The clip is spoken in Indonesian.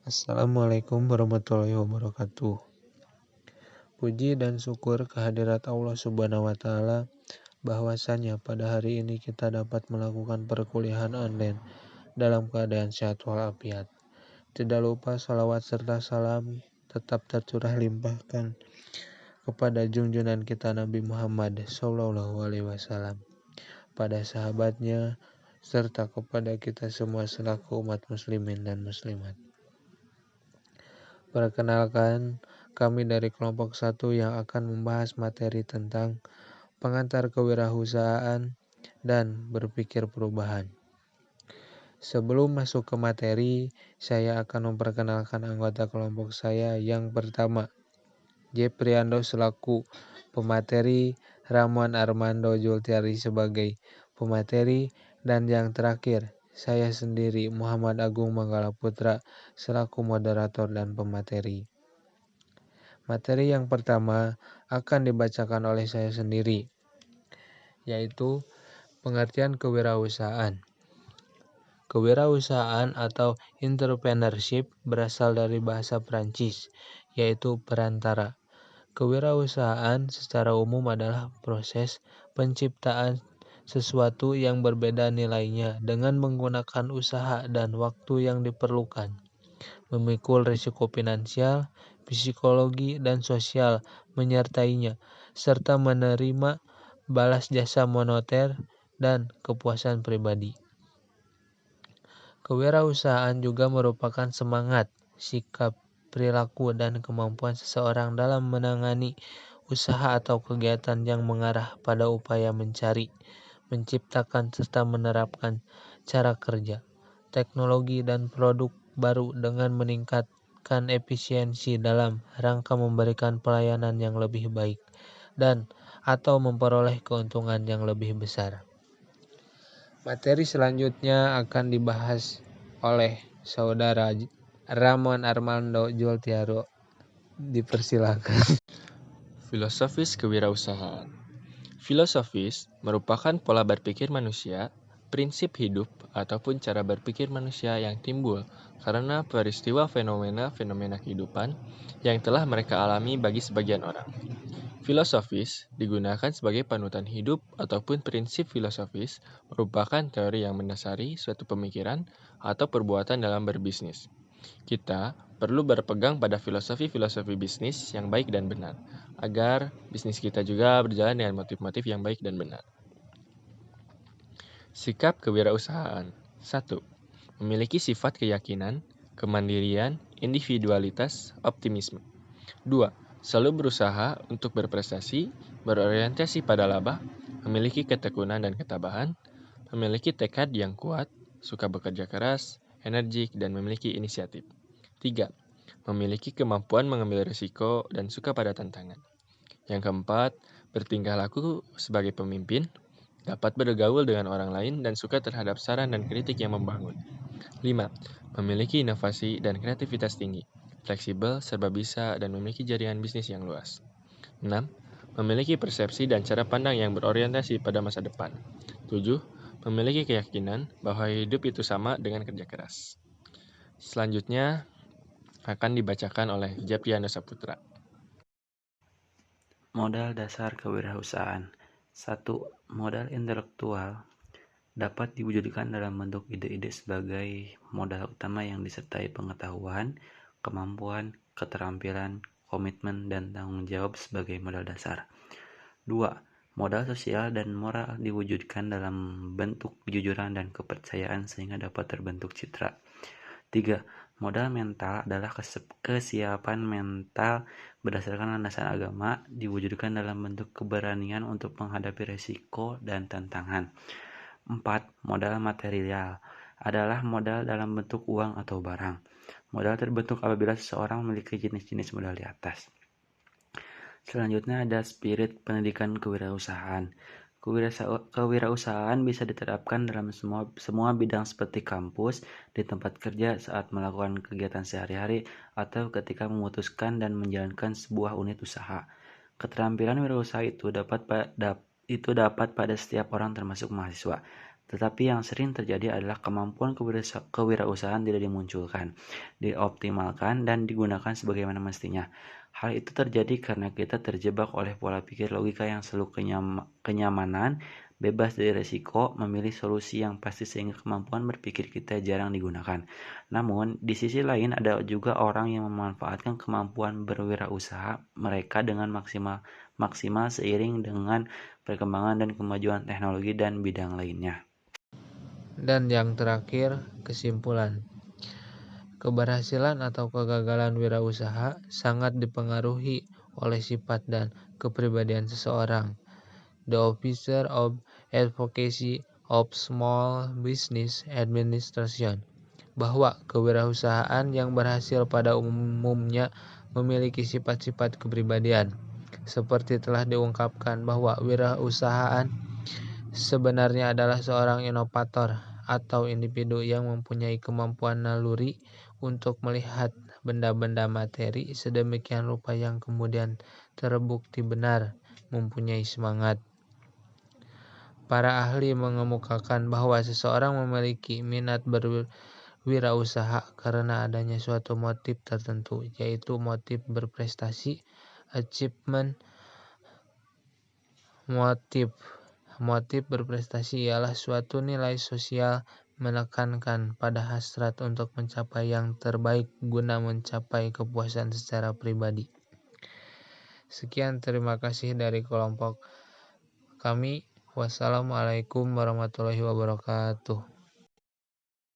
Assalamualaikum warahmatullahi wabarakatuh. Puji dan syukur kehadirat Allah Subhanahu wa Ta'ala bahwasanya pada hari ini kita dapat melakukan perkuliahan online dalam keadaan sehat walafiat. Tidak lupa salawat serta salam tetap tercurah limpahkan kepada junjungan kita Nabi Muhammad Sallallahu Alaihi Wasallam, pada sahabatnya, serta kepada kita semua selaku umat muslimin dan muslimat. Perkenalkan, kami dari kelompok 1 yang akan membahas materi tentang pengantar kewirausahaan dan berpikir perubahan. Sebelum masuk ke materi, saya akan memperkenalkan anggota kelompok saya. Yang pertama, Jepriando selaku pemateri, Ramon Armando Jultiari sebagai pemateri, dan yang terakhir, saya sendiri Muhammad Agung Manggala Putra selaku moderator dan pemateri. Materi yang pertama akan dibacakan oleh saya sendiri, yaitu pengertian kewirausahaan. Kewirausahaan atau entrepreneurship berasal dari bahasa Prancis, yaitu perantara. Kewirausahaan secara umum adalah proses penciptaan sesuatu yang berbeda nilainya dengan menggunakan usaha dan waktu yang diperlukan, memikul risiko finansial, psikologi, dan sosial menyertainya, serta menerima balas jasa moneter dan kepuasan pribadi. Kewirausahaan juga merupakan semangat, sikap, perilaku, dan kemampuan seseorang dalam menangani usaha atau kegiatan yang mengarah pada upaya mencari, menciptakan, serta menerapkan cara kerja, teknologi, dan produk baru dengan meningkatkan efisiensi dalam rangka memberikan pelayanan yang lebih baik dan atau memperoleh keuntungan yang lebih besar. Materi selanjutnya akan dibahas oleh saudara Ramon Armando Jultiaro. Dipersilakan. Filosofis kewirausahaan. Filosofis merupakan pola berpikir manusia, prinsip hidup, ataupun cara berpikir manusia yang timbul karena peristiwa fenomena-fenomena kehidupan yang telah mereka alami bagi sebagian orang. Filosofis digunakan sebagai panutan hidup ataupun prinsip filosofis merupakan teori yang mendasari suatu pemikiran atau perbuatan dalam berbisnis. Kita perlu berpegang pada filosofi-filosofi bisnis yang baik dan benar, agar bisnis kita juga berjalan dengan motif-motif yang baik dan benar. Sikap kewirausahaan. 1. Memiliki sifat keyakinan, kemandirian, individualitas, optimisme. 2. Selalu berusaha untuk berprestasi, berorientasi pada laba, memiliki ketekunan dan ketabahan, memiliki tekad yang kuat, suka bekerja keras, energik, dan memiliki inisiatif. 3. Memiliki kemampuan mengambil risiko dan suka pada tantangan. Yang keempat, bertingkah laku sebagai pemimpin, dapat bergaul dengan orang lain dan suka terhadap saran dan kritik yang membangun. 5. Memiliki inovasi dan kreativitas tinggi, fleksibel, serba bisa, dan memiliki jaringan bisnis yang luas. 6. Memiliki persepsi dan cara pandang yang berorientasi pada masa depan. 7. Memiliki keyakinan bahwa hidup itu sama dengan kerja keras. Selanjutnya akan dibacakan oleh Jepriando Saputra. Modal dasar kewirausahaan. 1. Modal intelektual dapat diwujudkan dalam bentuk ide-ide sebagai modal utama yang disertai pengetahuan, kemampuan, keterampilan, komitmen, dan tanggung jawab sebagai modal dasar. 2. Modal sosial dan moral diwujudkan dalam bentuk kejujuran dan kepercayaan sehingga dapat terbentuk citra. 3. Modal mental adalah kesiapan mental berdasarkan landasan agama diwujudkan dalam bentuk keberanian untuk menghadapi risiko dan tantangan. 4. Modal material adalah modal dalam bentuk uang atau barang. Modal terbentuk apabila seseorang memiliki jenis-jenis modal di atas. Selanjutnya ada spirit pendidikan kewirausahaan. Kewirausahaan bisa diterapkan dalam semua bidang seperti kampus, di tempat kerja saat melakukan kegiatan sehari-hari, atau ketika memutuskan dan menjalankan sebuah unit usaha. Keterampilan wirausaha itu dapat pada setiap orang termasuk mahasiswa. Tetapi yang sering terjadi adalah kemampuan kewirausahaan tidak dimunculkan, dioptimalkan, dan digunakan sebagaimana mestinya. Hal itu terjadi karena kita terjebak oleh pola pikir logika yang selalu kenyamanan, bebas dari resiko, memilih solusi yang pasti sehingga kemampuan berpikir kita jarang digunakan. Namun, di sisi lain ada juga orang yang memanfaatkan kemampuan berwirausaha mereka dengan maksimal seiring dengan perkembangan dan kemajuan teknologi dan bidang lainnya. Dan yang terakhir, kesimpulan. Keberhasilan atau kegagalan wirausaha sangat dipengaruhi oleh sifat dan kepribadian seseorang. The Officer of Advocacy of Small Business Administration, bahwa kewirausahaan yang berhasil pada umumnya memiliki sifat-sifat kepribadian. Seperti telah diungkapkan bahwa wirausahaan sebenarnya adalah seorang inovator atau individu yang mempunyai kemampuan naluri untuk melihat benda-benda materi sedemikian rupa yang kemudian terbukti benar mempunyai semangat. Para ahli mengemukakan bahwa seseorang memiliki minat berwirausaha karena adanya suatu motif tertentu, yaitu motif berprestasi, achievement. Motif berprestasi ialah suatu nilai sosial menekankan pada hasrat untuk mencapai yang terbaik guna mencapai kepuasan secara pribadi. Sekian, terima kasih dari kelompok kami. Wassalamualaikum warahmatullahi wabarakatuh.